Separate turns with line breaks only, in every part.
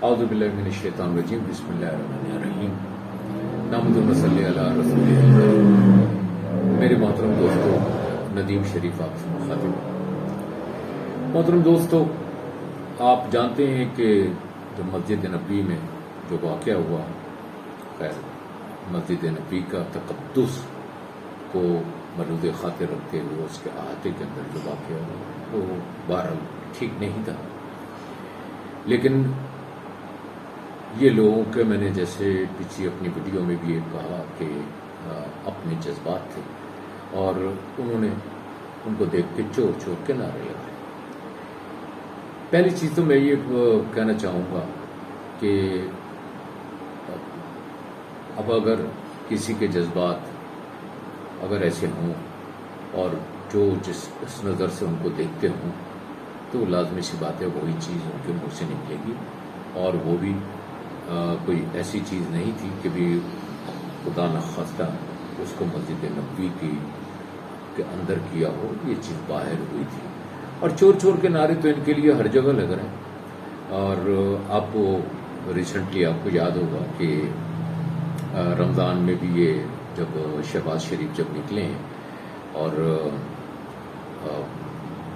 اعوذ باللہ من الشیطان الرجیم بسم اللہ الرحمن الرحیم نحمدہ و نصلی علی رسول اللہ۔ میرے محترم دوستو، ندیم شریف آپ سے مخاطب۔ محترم دوستو، آپ جانتے ہیں کہ جو مسجد نبوی میں جو واقعہ ہوا، خیر مسجد نبوی کا تقدس کو ملحوظ خاطر رکھتے ہوئے اس کے احاطے کے اندر جو واقعہ ہوا وہ بہرحال ٹھیک نہیں تھا، لیکن یہ لوگوں کے میں نے جیسے پچھلی اپنی ویڈیو میں بھی یہ کہا کہ اپنے جذبات تھے اور انہوں نے ان کو دیکھ کے چور چور کے نعرے لگائے۔ پہلی چیز تو میں یہ کہنا چاہوں گا کہ اب اگر کسی کے جذبات اگر ایسے ہوں اور جو اس نظر سے ان کو دیکھتے ہوں تو لازمی سی بات ہے وہی چیز ان کے منہ سے نکلے گی، اور وہ بھی کوئی ایسی چیز نہیں تھی کہ بھی خدا نخواستہ اس کو مسجد نبوی کے اندر کیا ہو، یہ چیز باہر ہوئی تھی۔ اور چور چور کے نعرے تو ان کے لیے ہر جگہ لگ رہے ہیں، اور آپ کو ریسنٹلی آپ کو یاد ہوگا کہ رمضان میں بھی یہ جب شہباز شریف جب نکلے ہیں اور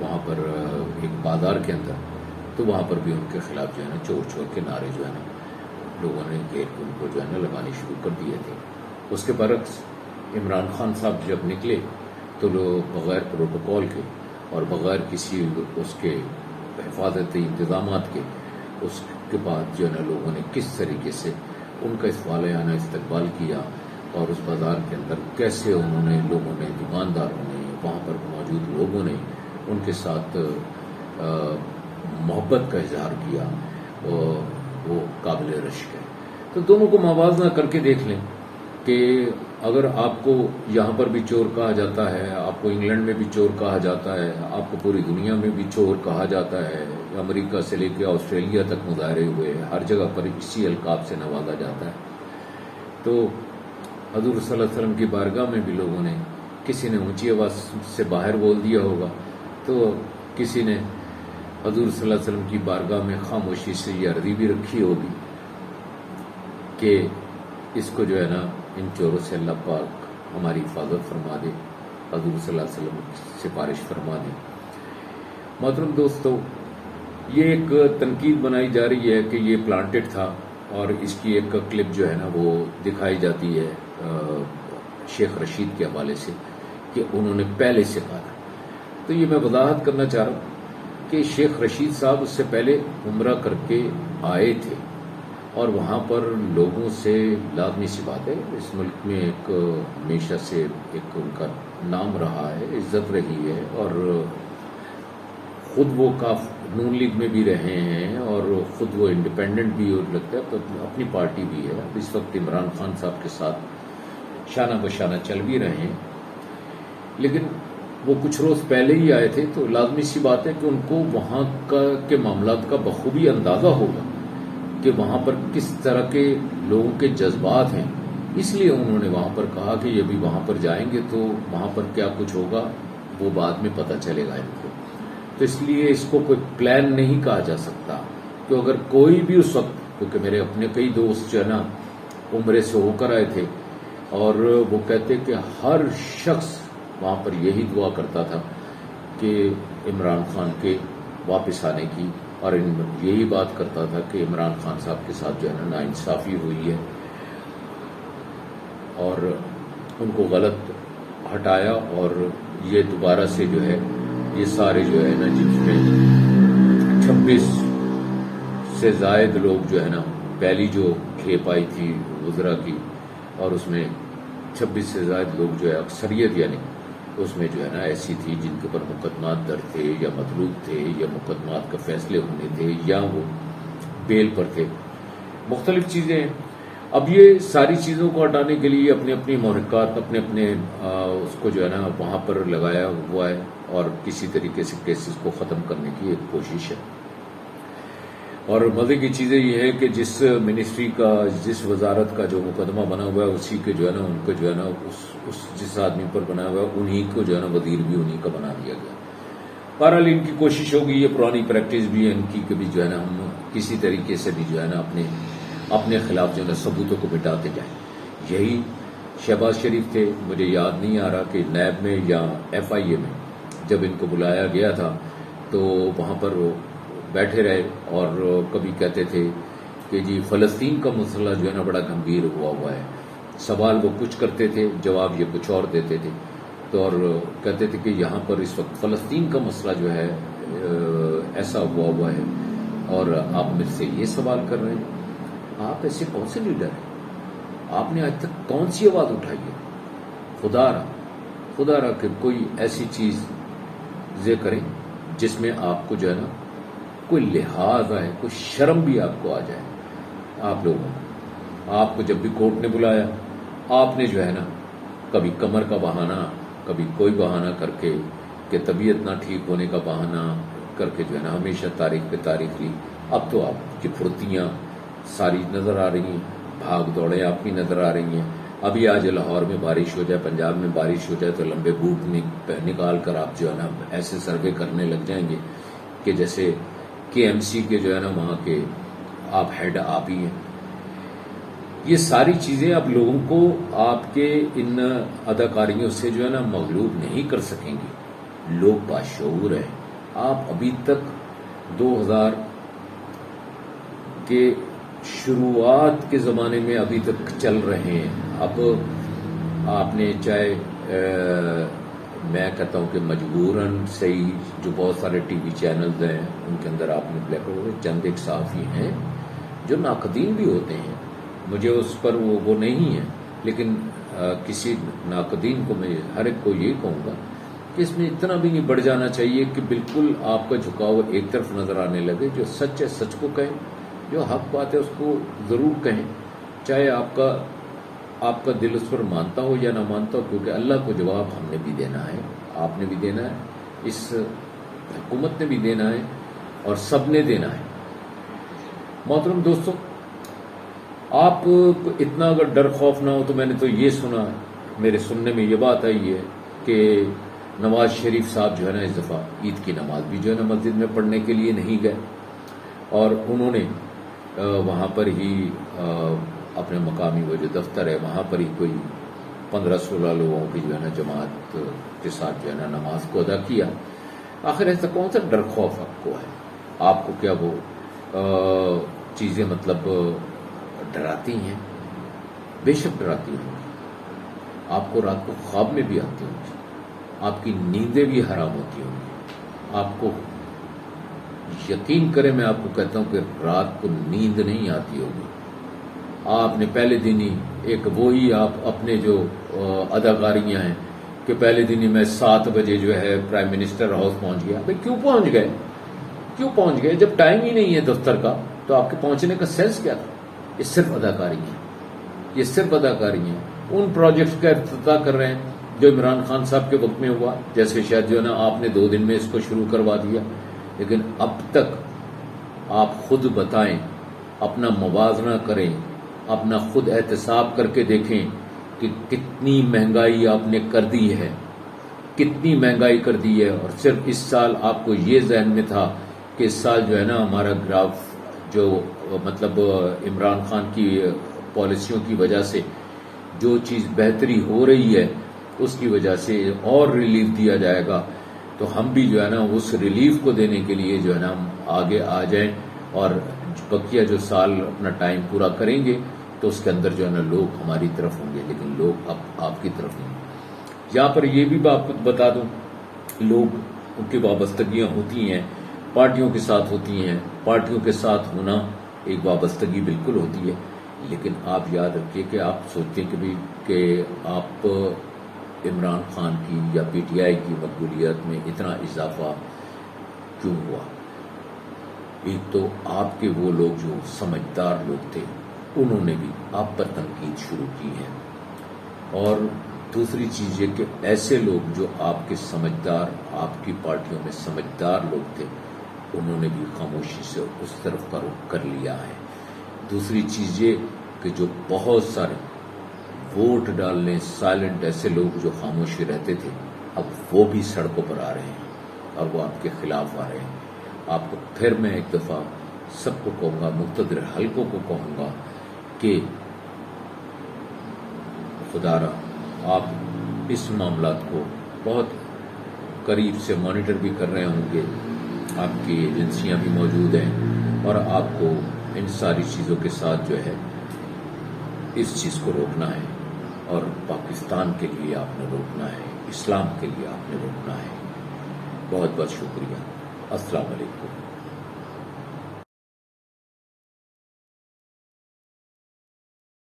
وہاں پر ایک بازار کے اندر، تو وہاں پر بھی ان کے خلاف جو ہے نا چور چور کے نعرے جو ہے نا لوگوں نے گھیر کے ان کو جو ہے نا لگانے شروع کر دیے تھے۔ اس کے برعکس عمران خان صاحب جب نکلے تو لوگ بغیر پروٹوکول کے اور بغیر کسی اس کے حفاظتی انتظامات کے اس کے بعد جو ہے نا لوگوں نے کس طریقے سے ان کا اس والانہ استقبال کیا، اور اس بازار کے اندر کیسے انہوں نے لوگوں نے، دکانداروں نے، وہاں پر موجود لوگوں نے ان کے ساتھ محبت کا اظہار کیا، وہ قابل رشک ہے۔ تو دونوں کو موازنہ کر کے دیکھ لیں کہ اگر آپ کو یہاں پر بھی چور کہا جاتا ہے، آپ کو انگلینڈ میں بھی چور کہا جاتا ہے، آپ کو پوری دنیا میں بھی چور کہا جاتا ہے، امریکہ سے لے کے آسٹریلیا تک مظاہرے ہوئے، ہر جگہ پر اسی القاب سے نوازا جاتا ہے، تو حضور صلی اللہ علیہ وسلم کی بارگاہ میں بھی لوگوں نے، کسی نے اونچی آواز سے باہر بول دیا ہوگا، تو کسی نے حضور صلی اللہ علیہ وسلم کی بارگاہ میں خاموشی سے یہ عرضی بھی رکھی ہوگی کہ اس کو جو ہے نا ان چوروں سے اللہ پاک ہماری حفاظت فرما دے، حضور صلی اللہ علیہ وسلم سفارش فرما دے۔ محترم دوستو، یہ ایک تنقید بنائی جا رہی ہے کہ یہ پلانٹڈ تھا، اور اس کی ایک کلپ جو ہے نا وہ دکھائی جاتی ہے شیخ رشید کے حوالے سے کہ انہوں نے پہلے سے کہا تھا۔ تو یہ میں وضاحت کرنا چاہ رہا ہوں کہ شیخ رشید صاحب اس سے پہلے عمرہ کر کے آئے تھے، اور وہاں پر لوگوں سے لازمی سی بات ہے، اس ملک میں ایک ہمیشہ سے ایک ان کا نام رہا ہے، عزت رہی ہے، اور خود وہ نون لیگ میں بھی رہے ہیں اور خود وہ انڈیپینڈنٹ بھی، اور لگتا ہے اپنی پارٹی بھی ہے، اب اس وقت عمران خان صاحب کے ساتھ شانہ بشانہ چل بھی رہے ہیں، لیکن وہ کچھ روز پہلے ہی آئے تھے، تو لازمی سی بات ہے کہ ان کو وہاں کے معاملات کا بخوبی اندازہ ہوگا کہ وہاں پر کس طرح کے لوگوں کے جذبات ہیں، اس لیے انہوں نے وہاں پر کہا کہ یہ بھی وہاں پر جائیں گے تو وہاں پر کیا کچھ ہوگا وہ بعد میں پتہ چلے گا ان کو۔ تو اس لیے اس کو کوئی پلان نہیں کہا جا سکتا، کہ اگر کوئی بھی اس وقت، کیونکہ میرے اپنے کئی دوست جو ہے نا عمرے سے ہو کر آئے تھے، اور وہ کہتے کہ ہر شخص وہاں پر یہی دعا کرتا تھا کہ عمران خان کے واپس آنے کی، اور یہی بات کرتا تھا کہ عمران خان صاحب کے ساتھ جو ہے نا ناانصافی ہوئی ہے، اور ان کو غلط ہٹایا، اور یہ دوبارہ سے جو ہے یہ سارے جو ہے نا جس میں 26 سے زائد لوگ جو ہے نا، پہلی جو کھیپ آئی تھی وزراء کی، اور اس میں 26 سے زائد لوگ جو ہے اکثریت، یعنی اس میں جو ہے نا ایسی تھی جن کے اوپر مقدمات درج تھے یا مطلوب تھے یا مقدمات کا فیصلے ہونے تھے یا وہ بیل پر تھے، مختلف چیزیں ہیں۔ اب یہ ساری چیزوں کو ہٹانے کے لیے اپنے اپنی محرکات، اپنے اس کو جو ہے نا وہاں پر لگایا ہوا ہے، اور کسی طریقے سے کیسز کو ختم کرنے کی ایک کوشش ہے۔ اور مزے کی چیزیں یہ ہے کہ جس منسٹری کا، جس وزارت کا جو مقدمہ بنا ہوا ہے، اسی کے جو ہے نا ان کو جو ہے نا اس جس آدمی پر بنا ہوا ہے انہی کو جو ہے نا وزیر بھی انہی کا بنا دیا گیا۔ بہرحال ان کی کوشش ہوگی، یہ پرانی پریکٹس بھی ہے ان کی، کبھی جو ہے نا ہم کسی طریقے سے بھی جو ہے نا اپنے خلاف جو ہے نا ثبوتوں کو مٹاتے جائیں. یہی شہباز شریف تھے. مجھے یاد نہیں آ رہا کہ نیب میں یا FIA میں جب ان کو بلایا گیا تھا تو وہاں پر وہ بیٹھے رہے اور کبھی کہتے تھے کہ جی فلسطین کا مسئلہ جو ہے نا بڑا گمبھیر ہوا ہے. سوال وہ کچھ کرتے تھے، جواب یہ کچھ اور دیتے تھے. تو اور کہتے تھے کہ یہاں پر اس وقت فلسطین کا مسئلہ جو ہے ایسا ہوا ہے اور آپ مجھ سے یہ سوال کر رہے ہیں. آپ ایسے کون سے لیڈر ہیں؟ آپ نے آج تک کون سی آواز اٹھائی ہے؟ خدا را کہ کوئی ایسی چیز کریں جس میں آپ کو جو ہے نا کوئی لحاظ آئے، کوئی شرم بھی آپ کو آ جائے. آپ لوگوں آپ کو جب بھی کورٹ نے بلایا آپ نے جو ہے نا کبھی کمر کا بہانہ، کبھی کوئی بہانہ کر کے کہ طبیعت نہ ٹھیک ہونے کا بہانہ کر کے جو ہے نا ہمیشہ تاریخ پہ تاریخ لی. اب تو آپ کی پھرتیاں ساری نظر آ رہی ہیں، بھاگ دوڑیں آپ کی نظر آ رہی ہیں. ابھی آج لاہور میں بارش ہو جائے، پنجاب میں بارش ہو جائے تو لمبے بوٹ نکال کر آپ جو ہے نا ایسے سروے کرنے لگ جائیں گے کہ جیسے KMC کے جو ہے نا وہاں کے آپ ہیڈ آپ ہی ہیں. یہ ساری چیزیں آپ لوگوں کو آپ کے ان اداکاریوں سے جو ہے نا مغلوب نہیں کر سکیں گی. لوگ باشعور ہیں. آپ ابھی تک 2000 کے شروعات کے زمانے میں ابھی تک چل رہے ہیں. اب آپ نے چاہے میں کہتا ہوں کہ مجبوراً صحیح جو بہت سارے ٹی وی چینلز ہیں ان کے اندر آپ نے بلیک ہوئے چند ایک صحافی ہیں جو ناقدین بھی ہوتے ہیں. مجھے اس پر وہ نہیں ہے، لیکن کسی ناقدین کو میں ہر ایک کو یہ کہوں گا کہ اس میں اتنا بھی نہیں بڑھ جانا چاہیے کہ بالکل آپ کا جھکاؤ ایک طرف نظر آنے لگے. جو سچ ہے سچ کو کہیں، جو حق بات ہے اس کو ضرور کہیں، چاہے آپ کا دل اس پر مانتا ہو یا نہ مانتا ہو، کیونکہ اللہ کو جواب ہم نے بھی دینا ہے، آپ نے بھی دینا ہے، اس حکومت نے بھی دینا ہے اور سب نے دینا ہے. محترم دوستو، آپ کو اتنا اگر ڈر خوف نہ ہو تو میں نے تو یہ سنا، میرے سننے میں یہ بات آئی ہے کہ نواز شریف صاحب جو ہے نا اس دفعہ عید کی نماز بھی جو ہے نا مسجد میں پڑھنے کے لیے نہیں گئے اور انہوں نے وہاں پر ہی اپنے مقامی وہ جو دفتر ہے وہاں پر ہی کوئی 15-16 لوگوں کی جو ہے نا جماعت کے ساتھ جو ہے نا نماز کو ادا کیا. آخر ایسا کون سا ڈر خوف آپ کو ہے؟ آپ کو کیا وہ چیزیں مطلب ڈراتی ہیں؟ بے شک ڈراتی ہوں گی. آپ کو رات کو خواب میں بھی آتی ہوں گی، آپ کی نیندیں بھی حرام ہوتی ہوں گی. آپ کو یقین کریں میں آپ کو کہتا ہوں کہ رات کو نیند نہیں آتی ہوگی. آپ نے پہلے دن ہی ایک وہی آپ اپنے جو اداکاریاں ہیں کہ پہلے دن ہی میں 7 بجے جو ہے پرائم منسٹر ہاؤس پہنچ گیا. بھائی کیوں پہنچ گئے جب ٹائم ہی نہیں ہے دفتر کا؟ تو آپ کے پہنچنے کا سینس کیا تھا؟ یہ صرف اداکاری ہیں. ان پروجیکٹس کا افتتاح کر رہے ہیں جو عمران خان صاحب کے وقت میں ہوا، جیسے شاید جو ہے نا آپ نے 2 دن میں اس کو شروع کروا دیا. لیکن اب تک آپ خود بتائیں، اپنا موازنہ کریں، اپنا خود احتساب کر کے دیکھیں کہ کتنی مہنگائی آپ نے کر دی ہے، اور صرف اس سال آپ کو یہ ذہن میں تھا کہ اس سال جو ہے نا ہمارا گراف جو مطلب عمران خان کی پالیسیوں کی وجہ سے جو چیز بہتری ہو رہی ہے اس کی وجہ سے اور ریلیف دیا جائے گا، تو ہم بھی جو ہے نا اس ریلیف کو دینے کے لیے جو ہے نا ہم آگے آ جائیں اور بقیہ جو سال اپنا ٹائم پورا کریں گے تو اس کے اندر جو ہے نا لوگ ہماری طرف ہوں گے، لیکن لوگ اب آپ کی طرف نہیں. یہاں پر یہ بھی آپ کو بتا دوں، لوگ ان کی وابستگیاں ہوتی ہیں، پارٹیوں کے ساتھ ہوتی ہیں، پارٹیوں کے ساتھ ہونا ایک وابستگی بالکل ہوتی ہے. لیکن آپ یاد رکھیے کہ آپ سوچتے ہیں کہ آپ عمران خان کی یا PTI کی مقبولیت میں اتنا اضافہ کیوں ہوا؟ ایک تو آپ کے وہ لوگ جو سمجھدار لوگ تھے انہوں نے بھی آپ پر تنقید شروع کی ہے، اور دوسری چیز یہ کہ ایسے لوگ جو آپ کے سمجھدار، آپ کی پارٹیوں میں سمجھدار لوگ تھے انہوں نے بھی خاموشی سے اس طرف کا رخ کر لیا ہے. دوسری چیز یہ کہ جو بہت سارے ووٹ ڈالنے سائلنٹ ایسے لوگ جو خاموشی رہتے تھے اب وہ بھی سڑکوں پر آ رہے ہیں اور وہ آپ کے خلاف آ رہے ہیں. آپ کو پھر میں ایک دفعہ سب کو کہوں گا، مقتدر حلقوں کو کہوں گا کہ خدا را آپ اس معاملات کو بہت قریب سے مانیٹر بھی کر رہے ہوں گے، آپ کی ایجنسیاں بھی موجود ہیں، اور آپ کو ان ساری چیزوں کے ساتھ جو ہے اس چیز کو روکنا ہے، اور پاکستان کے لیے آپ نے روکنا ہے، اسلام کے لیے آپ نے روکنا ہے۔ بہت بہت شکریہ۔ السلام علیکم۔